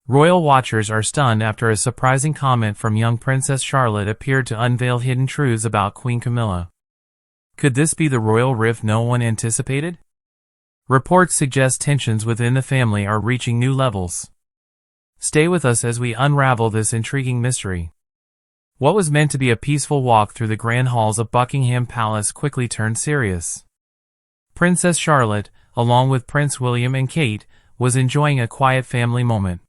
Royal watchers are stunned after a surprising comment from young Princess Charlotte appeared to unveil hidden truths about Queen Camilla. Could this be the royal rift no one anticipated? Reports suggest tensions within the family are reaching new levels. Stay with us as we unravel this intriguing mystery. What was meant to be a peaceful walk through the grand halls of Buckingham Palace quickly turned serious. Princess Charlotte, along with Prince William and Kate, was enjoying a quiet family moment.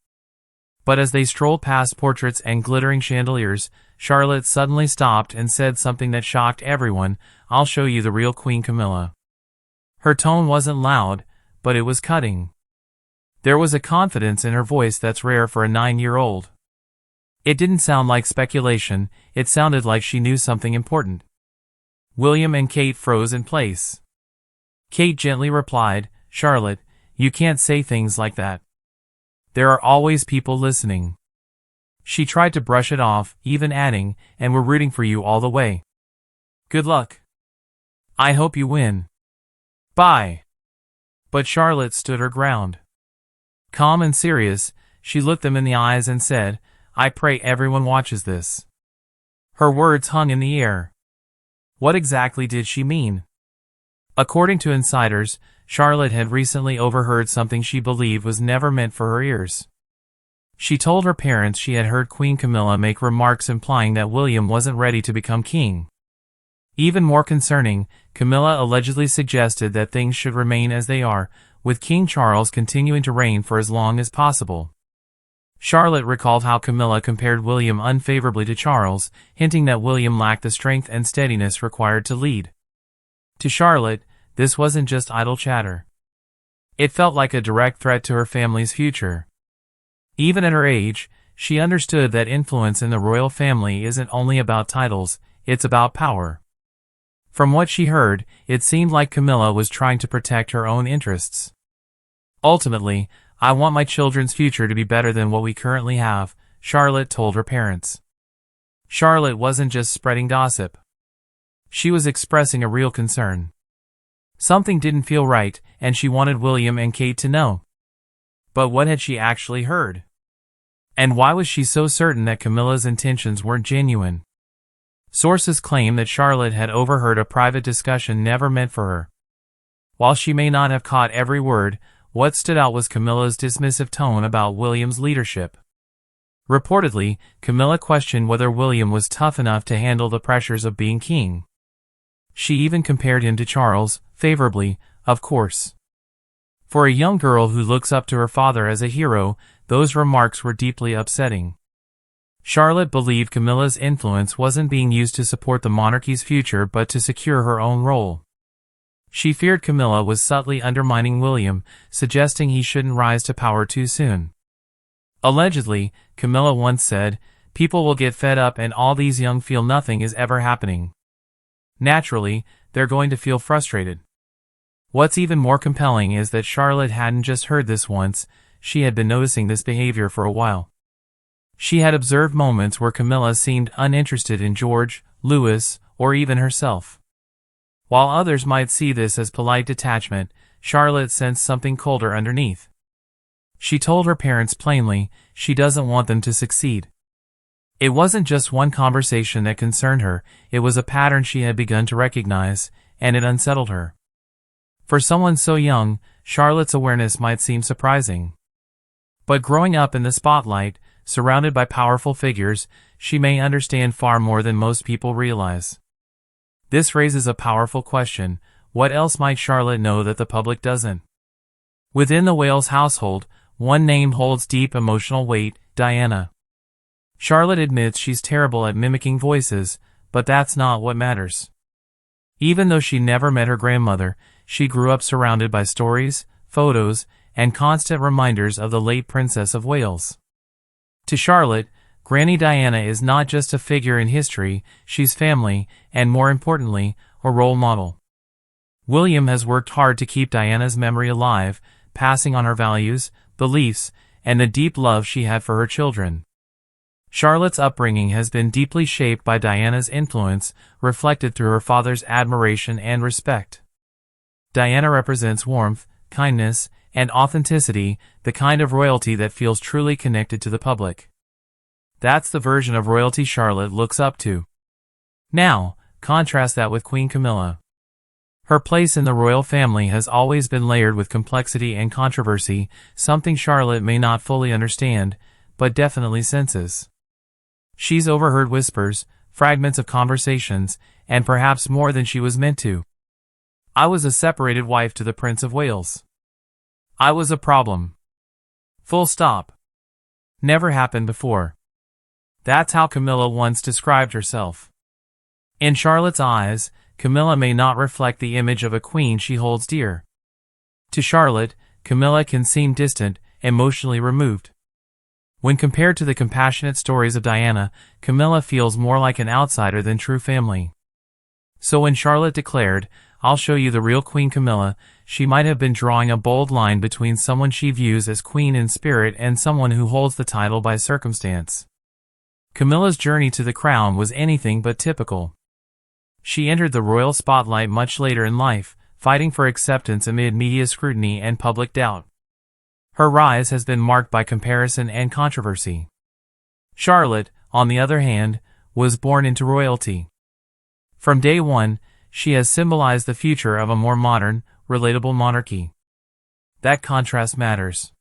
But as they strolled past portraits and glittering chandeliers, Charlotte suddenly stopped and said something that shocked everyone. "I'll show you the real Queen Camilla." Her tone wasn't loud, but it was cutting. There was a confidence in her voice that's rare for a 9-year-old. It didn't sound like speculation, it sounded like she knew something important. William and Kate froze in place. Kate gently replied, "Charlotte, you can't say things like that. There are always people listening." She tried to brush it off, even adding, "And we're rooting for you all the way. Good luck. I hope you win. Bye." But Charlotte stood her ground. Calm and serious, she looked them in the eyes and said, "I pray everyone watches this." Her words hung in the air. What exactly did she mean? According to insiders, Charlotte had recently overheard something she believed was never meant for her ears. She told her parents she had heard Queen Camilla make remarks implying that William wasn't ready to become king. Even more concerning, Camilla allegedly suggested that things should remain as they are, with King Charles continuing to reign for as long as possible. Charlotte recalled how Camilla compared William unfavorably to Charles, hinting that William lacked the strength and steadiness required to lead. To Charlotte, this wasn't just idle chatter. It felt like a direct threat to her family's future. Even at her age, she understood that influence in the royal family isn't only about titles, it's about power. From what she heard, it seemed like Camilla was trying to protect her own interests. "Ultimately, I want my children's future to be better than what we currently have," Charlotte told her parents. Charlotte wasn't just spreading gossip. She was expressing a real concern. Something didn't feel right, and she wanted William and Kate to know. But what had she actually heard? And why was she so certain that Camilla's intentions weren't genuine? Sources claim that Charlotte had overheard a private discussion never meant for her. While she may not have caught every word, what stood out was Camilla's dismissive tone about William's leadership. Reportedly, Camilla questioned whether William was tough enough to handle the pressures of being king. She even compared him to Charles, favorably, of course. For a young girl who looks up to her father as a hero, those remarks were deeply upsetting. Charlotte believed Camilla's influence wasn't being used to support the monarchy's future but to secure her own role. She feared Camilla was subtly undermining William, suggesting he shouldn't rise to power too soon. Allegedly, Camilla once said, "People will get fed up and all these young feel nothing is ever happening. Naturally, they're going to feel frustrated." What's even more compelling is that Charlotte hadn't just heard this once, she had been noticing this behavior for a while. She had observed moments where Camilla seemed uninterested in George, Louis, or even herself. While others might see this as polite detachment, Charlotte sensed something colder underneath. She told her parents plainly, she doesn't want them to succeed. It wasn't just one conversation that concerned her, it was a pattern she had begun to recognize, and it unsettled her. For someone so young, Charlotte's awareness might seem surprising. But growing up in the spotlight, surrounded by powerful figures, she may understand far more than most people realize. This raises a powerful question: what else might Charlotte know that the public doesn't? Within the Wales household, one name holds deep emotional weight: Diana. Charlotte admits she's terrible at mimicking voices, but that's not what matters. Even though she never met her grandmother, she grew up surrounded by stories, photos, and constant reminders of the late Princess of Wales. To Charlotte, Granny Diana is not just a figure in history, she's family, and more importantly, a role model. William has worked hard to keep Diana's memory alive, passing on her values, beliefs, and the deep love she had for her children. Charlotte's upbringing has been deeply shaped by Diana's influence, reflected through her father's admiration and respect. Diana represents warmth, kindness, and authenticity, the kind of royalty that feels truly connected to the public. That's the version of royalty Charlotte looks up to. Now, contrast that with Queen Camilla. Her place in the royal family has always been layered with complexity and controversy, something Charlotte may not fully understand, but definitely senses. She's overheard whispers, fragments of conversations, and perhaps more than she was meant to. I was a separated wife to the Prince of Wales. I was a problem. Full stop. Never happened before. That's how Camilla once described herself. In Charlotte's eyes, Camilla may not reflect the image of a queen she holds dear. To Charlotte, Camilla can seem distant, emotionally removed. When compared to the compassionate stories of Diana, Camilla feels more like an outsider than true family. So when Charlotte declared, "I'll show you the real Queen Camilla," she might have been drawing a bold line between someone she views as queen in spirit and someone who holds the title by circumstance. Camilla's journey to the crown was anything but typical. She entered the royal spotlight much later in life, fighting for acceptance amid media scrutiny and public doubt. Her rise has been marked by comparison and controversy. Charlotte, on the other hand, was born into royalty. From day one, she has symbolized the future of a more modern, relatable monarchy. That contrast matters.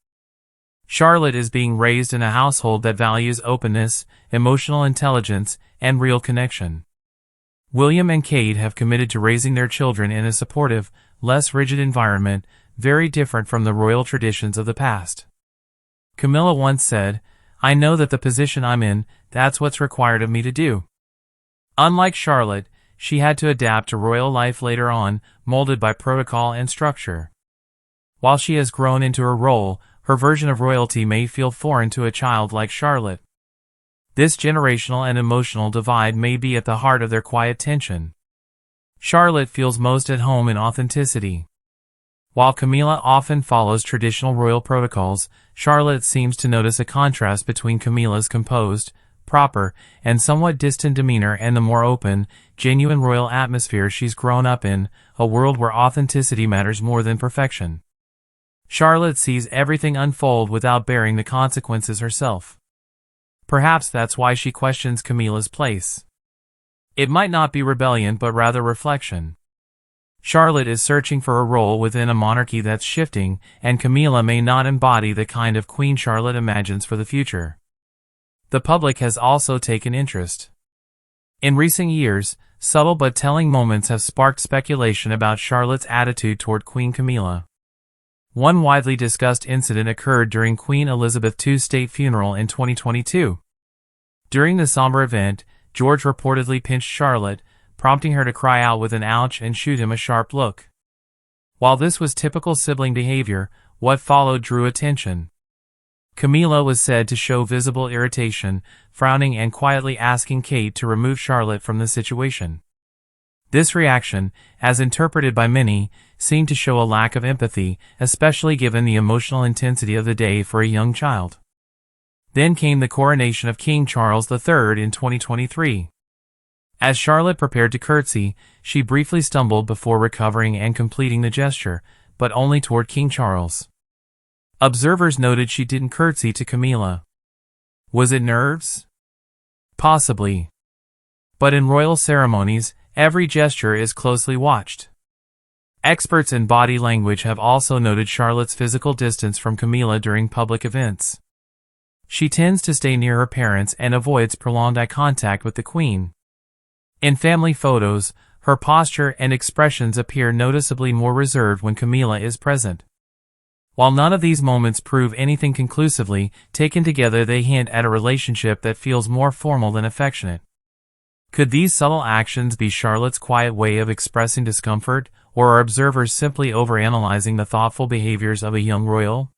Charlotte is being raised in a household that values openness, emotional intelligence, and real connection. William and Kate have committed to raising their children in a supportive, less rigid environment, very different from the royal traditions of the past. Camilla once said, "I know that the position I'm in, that's what's required of me to do." Unlike Charlotte, she had to adapt to royal life later on, molded by protocol and structure. While she has grown into her role, her version of royalty may feel foreign to a child like Charlotte. This generational and emotional divide may be at the heart of their quiet tension. Charlotte feels most at home in authenticity. While Camilla often follows traditional royal protocols, Charlotte seems to notice a contrast between Camilla's composed, proper, and somewhat distant demeanor and the more open, genuine royal atmosphere she's grown up in, a world where authenticity matters more than perfection. Charlotte sees everything unfold without bearing the consequences herself. Perhaps that's why she questions Camilla's place. It might not be rebellion but rather reflection. Charlotte is searching for a role within a monarchy that's shifting, and Camilla may not embody the kind of Queen Charlotte imagines for the future. The public has also taken interest. In recent years, subtle but telling moments have sparked speculation about Charlotte's attitude toward Queen Camilla. One widely discussed incident occurred during Queen Elizabeth II's state funeral in 2022. During the somber event, George reportedly pinched Charlotte, prompting her to cry out with an ouch and shoot him a sharp look. While this was typical sibling behavior, what followed drew attention. Camilla was said to show visible irritation, frowning and quietly asking Kate to remove Charlotte from the situation. This reaction, as interpreted by many, seemed to show a lack of empathy, especially given the emotional intensity of the day for a young child. Then came the coronation of King Charles III in 2023. As Charlotte prepared to curtsy, she briefly stumbled before recovering and completing the gesture, but only toward King Charles. Observers noted she didn't curtsy to Camilla. Was it nerves? Possibly. But in royal ceremonies, every gesture is closely watched. Experts in body language have also noted Charlotte's physical distance from Camilla during public events. She tends to stay near her parents and avoids prolonged eye contact with the Queen. In family photos, her posture and expressions appear noticeably more reserved when Camilla is present. While none of these moments prove anything conclusively, taken together they hint at a relationship that feels more formal than affectionate. Could these subtle actions be Charlotte's quiet way of expressing discomfort, or are observers simply overanalyzing the thoughtful behaviors of a young royal?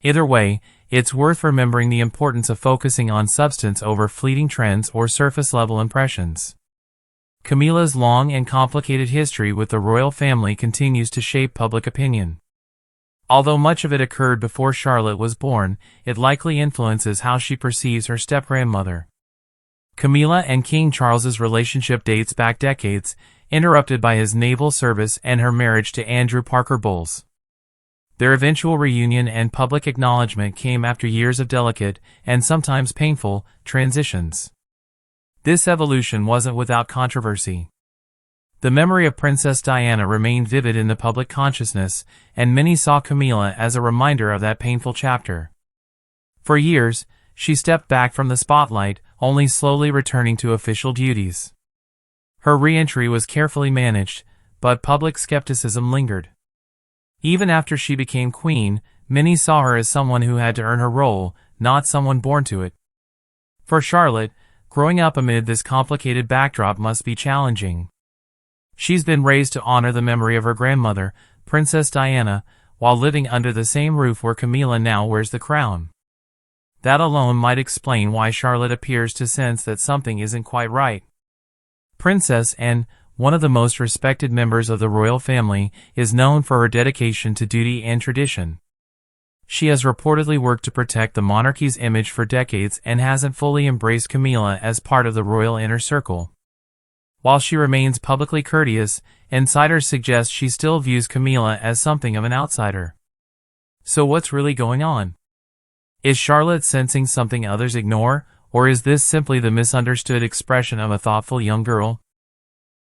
Either way, it's worth remembering the importance of focusing on substance over fleeting trends or surface-level impressions. Camilla's long and complicated history with the royal family continues to shape public opinion. Although much of it occurred before Charlotte was born, it likely influences how she perceives her step-grandmother. Camilla and King Charles's relationship dates back decades, interrupted by his naval service and her marriage to Andrew Parker Bowles. Their eventual reunion and public acknowledgement came after years of delicate, and sometimes painful, transitions. This evolution wasn't without controversy. The memory of Princess Diana remained vivid in the public consciousness, and many saw Camilla as a reminder of that painful chapter. For years, she stepped back from the spotlight, only slowly returning to official duties. Her re-entry was carefully managed, but public skepticism lingered. Even after she became queen, many saw her as someone who had to earn her role, not someone born to it. For Charlotte, growing up amid this complicated backdrop must be challenging. She's been raised to honor the memory of her grandmother, Princess Diana, while living under the same roof where Camilla now wears the crown. That alone might explain why Charlotte appears to sense that something isn't quite right. Princess Anne, one of the most respected members of the royal family, is known for her dedication to duty and tradition. She has reportedly worked to protect the monarchy's image for decades and hasn't fully embraced Camilla as part of the royal inner circle. While she remains publicly courteous, insiders suggest she still views Camilla as something of an outsider. So what's really going on? Is Charlotte sensing something others ignore, or is this simply the misunderstood expression of a thoughtful young girl?